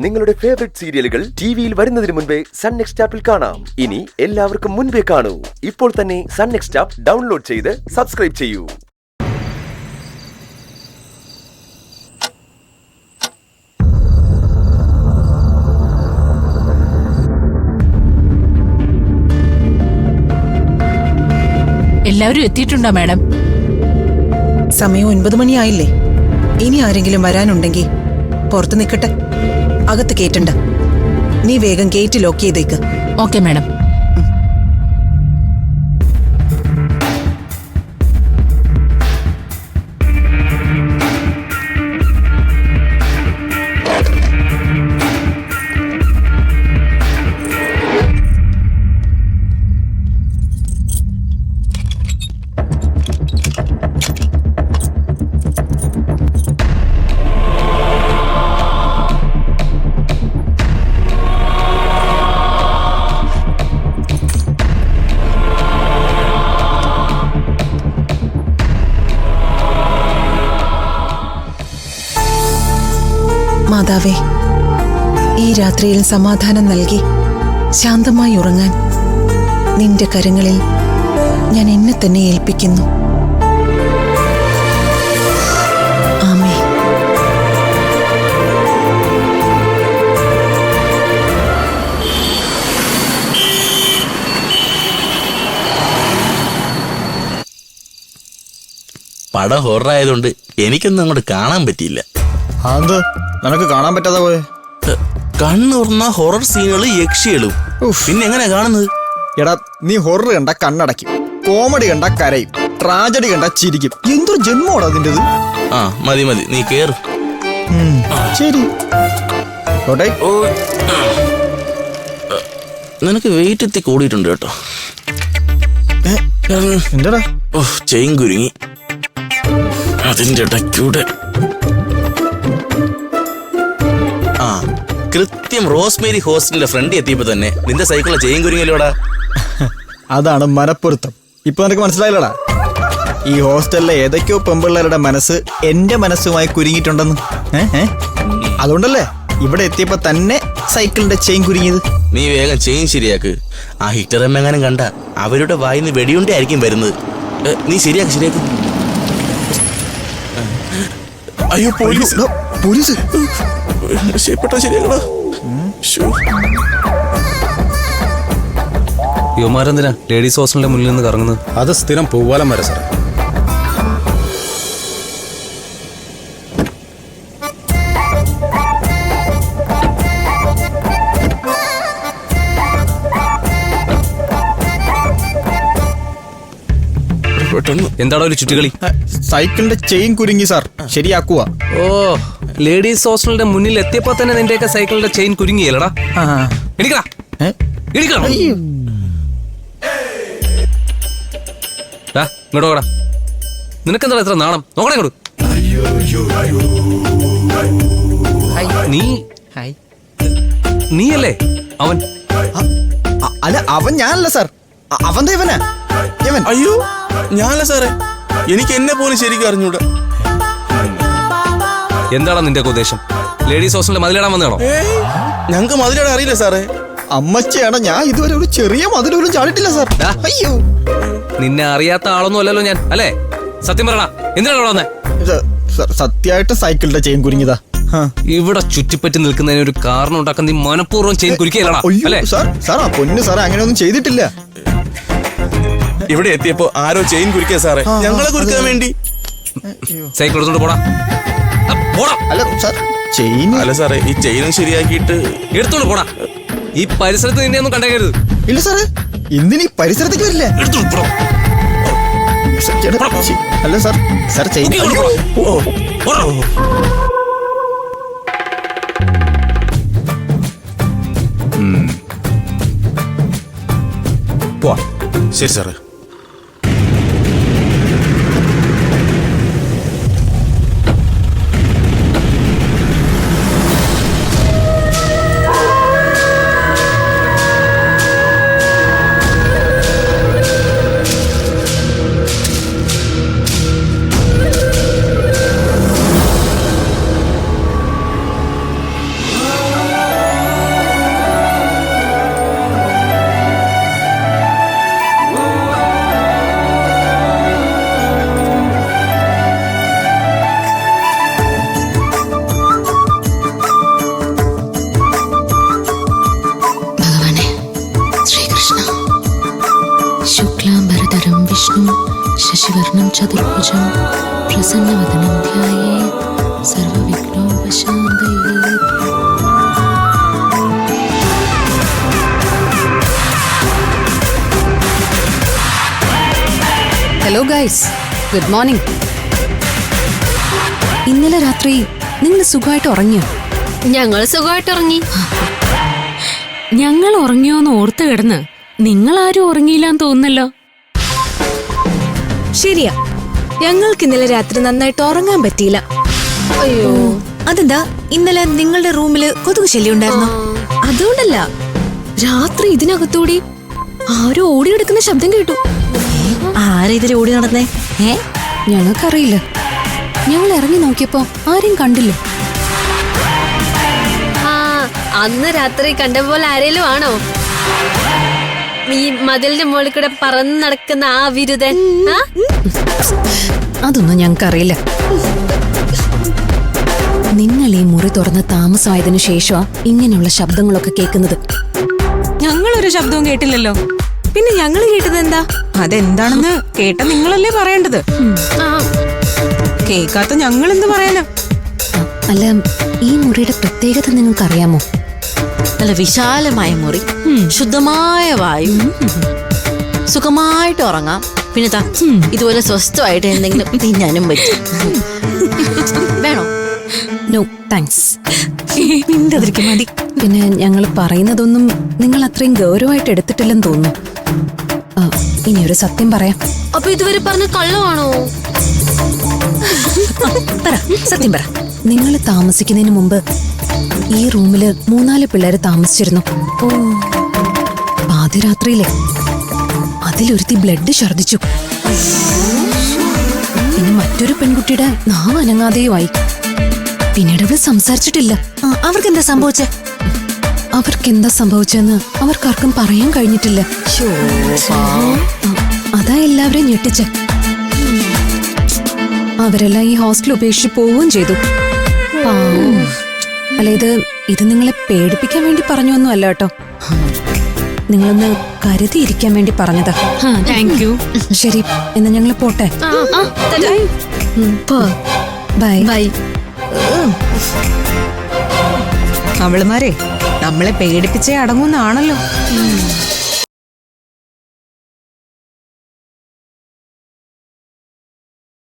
നിങ്ങളുടെ ഫേവറേറ്റ് സീരിയലുകൾ ടിവിയിൽ വരുന്നതിന് മുൻപേ സൺ നെക്സ്റ്റ് ആപ്പിൽ കാണാം. ഇനി എല്ലാവർക്കും മുൻപേ കാണൂ. ഇപ്പോൾ തന്നെ സൺ നെക്സ്റ്റ് ആപ്പ് ഡൗൺലോഡ് ചെയ്ത് സബ്സ്ക്രൈബ് ചെയ്യൂ. എല്ലാവരും എത്തിയിട്ടുണ്ടോ മാഡം? സമയം 9 മണിയായില്ലേ? ഇനി ആരെങ്കിലും വരാനുണ്ടെങ്കിൽ പുറത്ത് നിൽക്കട്ടെ, അകത്ത് കേറ്റണ്ട. നീ വേഗം ഗേറ്റ് ലോക്ക് ചെയ്തേക്ക്. Okay madam. മാതാവേ, ഈ രാത്രിയിൽ സമാധാനം നൽകി ശാന്തമായി ഉറങ്ങാൻ നിന്റെ കരങ്ങളിൽ ഞാൻ എന്നെ തന്നെ ഏൽപ്പിക്കുന്നു. ആമേൻ. പടം ഹൊറായതുകൊണ്ട് എനിക്കൊന്നും അങ്ങോട്ട് കാണാൻ പറ്റിയില്ല. അത് നിനക്ക് കാണാൻ പറ്റാതെ പോയെ? കണ്ണുറന്ന ഹൊറർ സീനുകൾ, യക്ഷികളും. പിന്നെ എങ്ങനെയാ കാണുന്നത്? എടാ, നീ ഹൊറർ കണ്ട കണ്ണടയ്ക്കും, കോമഡി കണ്ട കരയും, ട്രാജഡി കണ്ട ചിരിക്കും. എന്തൊരു ജന്മോടാ അതിൻ്റെത്. ആ മതി മതി, നീ കേറ്. ശരി. നിനക്ക് വെയിറ്റ് എത്തി കൂടിയിട്ടുണ്ട് കേട്ടോ. എന്താടാ? ഓ, ചെയിൻ കുരുങ്ങി. അതിന്റെ ഇടയ്ക്കൂടെ കൃത്യം റോസ്മേരി ഹോസ്റ്റലിന്റെ ഫ്രണ്ട് എത്തിയപ്പോ തന്നെ നിന്റെ സൈക്കിളിലെ ചെയിൻ കുരുങ്ങിയല്ലോടാ. അതാണ് മനപ്പൊരുത്തം. ഇപ്പൊ നിനക്ക് മനസ്സിലായില്ലടാ, ഈ ഹോസ്റ്റലിലെ ഏതൊക്കെയോ പെമ്പിള്ളേരുടെ മനസ്സ് എന്റെ മനസ്സുമായി കുരുങ്ങിയിട്ടുണ്ടെന്ന്. അതുകൊണ്ടല്ലേ ഇവിടെ എത്തിയപ്പോ തന്നെ സൈക്കിളിന്റെ ചെയിൻ കുരുങ്ങിയത്. നീ വേഗം ചെയിൻ ശരിയാക്ക്. ആ ഹിറ്റർ എമ്മെങ്ങാനും കണ്ട അവരുടെ വായിന്ന് വെടിയുണ്ടായിരിക്കും വരുന്നത്. നീ ശരിയാക്ക് ശരിയാക്ക്. അയ്യോ, പോലീസ് പോലീസ് ശരിയാക്കടാ. യുവമാരെന്തിനാ ലേഡീസ് ഹോസ്റ്റലിന്റെ മുന്നിൽ നിന്ന് കറങ്ങുന്നത്? അത് സ്ഥിരം പൂവാലം വരെ സാറേ. എന്താണോ ഒരു ചുറ്റുകളി? സൈക്കിളിന്റെ ചെയിൻ കുരുങ്ങി സാർ, ശരിയാക്കുക. ഓ, ലേഡീസ് ഹോസ്റ്റലിന്റെ മുന്നിൽ എത്തിയപ്പോ തന്നെ നിന്റെയൊക്കെ സൈക്കിളിന്റെ ചെയിൻ കുരുങ്ങിയല്ലടാ. എണിക്കടാ. ഇങ്ങോട്ട് നോക്കടാ. നിനക്കെന്താ എത്ര നാണം? നോക്കണേ ഇങ്ങോട്ട്. നീയല്ലേ അവൻ? അല്ല, അവൻ ഞാനല്ല സാർ, അവൻ ഇവനാ. അയ്യോ, ഞാനല്ല സാറേ, എനിക്ക് എന്നെ പോലും ശരിക്കും അറിഞ്ഞൂടാ. എന്താണോ നിന്റെ ഉദ്ദേശം? ലേഡീസ് ഹോസ്റ്റലിൽ മതിലിടാൻ വന്നതാണോ? ഞങ്ങക്ക് മതിലിടാൻ അറിയില്ല സാറേ. അമ്മച്ചിയാണ്, ഞാൻ ഇതുവരെ ഒരു ചെറിയ മതിലൂരും ചാടിട്ടില്ല സാർ. അയ്യോ, നിന്നെ അറിയാത്ത ആളൊന്നും അല്ലല്ലോ ഞാൻ, അല്ലേ? സത്യം പറയണ, എന്തിനാണ് അവിടെ വന്നേ? സത്യമായിട്ട് സൈക്കിളിന്റെ ചെയിൻ കുരുങ്ങിയതാ. ഇവിടെ ചുറ്റിപ്പറ്റി നിൽക്കുന്നതിന് ഒരു കാരണം ഉണ്ടാക്കാൻ നീ മനഃപൂർവ്വം ചെയിൻ കുരുക്കിയല്ലടാ, അല്ലേ? സാർ പൊന്നു സാറേ, അങ്ങനെയൊന്നും ചെയ്തിട്ടില്ല. ഇവിടെ എത്തിയപ്പോ ആരോ ചെയിൻ കുരുക്കിയ സാറേ, ഞങ്ങളെ കുരുക്കാൻ വേണ്ടി. സൈക്കിൾ എടുത്തോണ്ട് പോടാ. അല്ല സാർ, ചെയിൻ അല്ല സാറേ, ഈ ചെയിനും ശരിയാക്കിയിട്ട് എടുത്തോണ്ട് പോടാ. ഈ പരിസരത്ത് നിന്നെ ഒന്നും കണ്ടേക്കരുത്. ഇല്ല സാറേ, എന്തിനീ പരിസരത്തേക്ക് വരില്ല. അല്ല സാർ, സാർ ചെയിൻ പോവാ. ശരി സാറേ. ശശിവർണം ചതുർഭുജം പ്രസന്നവദനം ധ്യായേ സർവവിഘ്നോപശാന്തയേ. Hello guys, good morning. ഇന്നലെ രാത്രി നിങ്ങൾ സുഖമായിട്ട് ഉറങ്ങിയോ? ഞങ്ങൾ സുഖമായിട്ട് ഉറങ്ങി. ഞങ്ങൾ ഉറങ്ങിയോന്ന് ഓർത്ത് കിടന്ന് നിങ്ങൾ ആരും ഉറങ്ങിയില്ലാന്ന് തോന്നുന്നല്ലോ. ശരിയാ, ഞങ്ങൾക്ക് ഇന്നലെ രാത്രി നന്നായിട്ട് ഉറങ്ങാൻ പറ്റിയില്ല. അയ്യോ, അതെന്താ? ഇന്നലെ നിങ്ങളുടെ റൂമില് കൊതുക് ശല്യം ഉണ്ടായിരുന്നോ? അതുകൊണ്ടല്ല, രാത്രി ഇതിനകത്തൂടി ആരോ ഓടിയെടുക്കുന്ന ശബ്ദം കേട്ടു. ആരാ ഇതിൽ ഓടി നടന്നേ? ഞങ്ങൾക്കറിയില്ല. ഞങ്ങൾ ഇറങ്ങി നോക്കിയപ്പോ ആരെയും കണ്ടില്ല. ആ, അന്ന് രാത്രി കണ്ട പോലെ ആരേലും ആണോ ഈ മതിലിന്റെ മുകളിൽ കൂടെ പറന്ന് നടക്കുന്ന ആ വിരുദൻ? അതൊന്നും ഞങ്ങൾക്കറിയില്ല. നിങ്ങൾ ഈ മുറി തുറന്ന് താമസമായതിനു ശേഷമാ ഇങ്ങനെയുള്ള ശബ്ദങ്ങളൊക്കെ കേൾക്കുന്നത്. ഞങ്ങളൊരു ശബ്ദവും കേട്ടില്ലല്ലോ. പിന്നെ ഞങ്ങൾ കേട്ടത് എന്താ? അതെന്താണെന്ന് കേട്ട നിങ്ങളല്ലേ പറയേണ്ടത്. കേൾക്കാത്ത ഞങ്ങൾ എന്ത് പറയാനാ? അല്ല, ഈ മുറിയുടെ പ്രത്യേകത നിങ്ങൾക്ക് അറിയാമോ? നല്ല വിശാലമായ മുറി, ശുദ്ധമായ വായു, സുഖമായിട്ട് ഉറങ്ങാം. പിന്നെ ഇതുപോലെ സ്വസ്ഥമായിട്ട് എന്തെങ്കിലും തിന്നാനും പറ്റും. വേണോ? No thanks. മിണ്ടാതിരിക്കും മതി. പിന്നെ ഞങ്ങൾ പറയുന്നതൊന്നും നിങ്ങൾ അത്രയും ഗൗരവമായിട്ട് എടുത്തിട്ടില്ലെന്ന് തോന്നുന്നു. ഇനി ഒരു സത്യം പറയാം. അപ്പൊ ഇതുവരെ പറഞ്ഞ കള്ളമാണോ? പറ, സത്യം പറ. നിങ്ങൾ താമസിക്കുന്നതിന് മുമ്പ് ഈ റൂമില് 3-4 പിള്ളേര് താമസിച്ചിരുന്നു. ഓ, പാതിരാത്രിയിലെ അതിലൊരുത്തി ബ്ലഡ് ഛർദിച്ചു. പിന്നെ മറ്റൊരു പെൺകുട്ടിയുടെ നാവ് അനങ്ങാതെയുമായി. പിന്നീട് അവള് സംസാരിച്ചിട്ടില്ല. അവർക്കെന്താ സംഭവിച്ചേ? അവർക്കെന്താ സംഭവിച്ചെന്ന് അവർക്കാർക്കും പറയാൻ കഴിഞ്ഞിട്ടില്ല. അതാ എല്ലാവരെയും ഞെട്ടിച്ച്. അവരെല്ലാം ഈ ഹോസ്റ്റൽ ഉപേക്ഷിച്ച് പോവുകയും ചെയ്തു. അല്ല, ഇത് നിങ്ങളെ പേടിപ്പിക്കാൻ വേണ്ടി പറഞ്ഞൊന്നും അല്ല കേട്ടോ. നിങ്ങളൊന്ന് കരുതിയിരിക്കാൻ വേണ്ടി പറഞ്ഞതാ. Thank you. ശരി, എന്നാ ഞങ്ങൾ പോട്ടെ. Bye bye. അവളുമാരെ നമ്മളെ പേടിപ്പിച്ചേ അടങ്ങുന്നാണല്ലോ.